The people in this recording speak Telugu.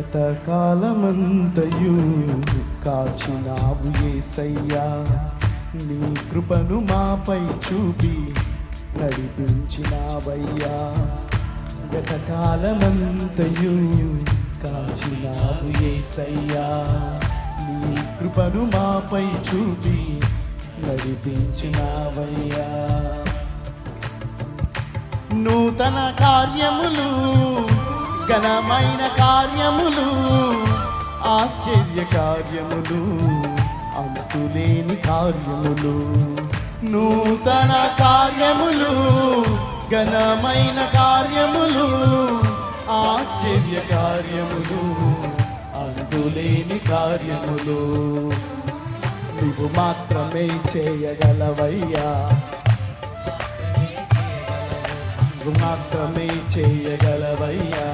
గత కాలమంతయు కాచినావు యేసయ్యా, నీ కృపను మాపై చూపి నడిపించినావయ్యా. గత కాలమంతయు కాచినావు యేసయ్యా, నీ కృపను మాపై చూపి నడిపించినావయ్యా. నూతన కార్యములు, ఘనమైన కార్యములు, ఆశ్చర్య కార్యములు, అంతులేని కార్యములు. నూతన కార్యములు, ఘనమైన కార్యములు, ఆశ్చర్య కార్యములు, అంతులేని కార్యములు. నువ్వు మాత్రమే చేయగలవయ్యా, నువ్వు మాత్రమే చేయగలవయ్యా.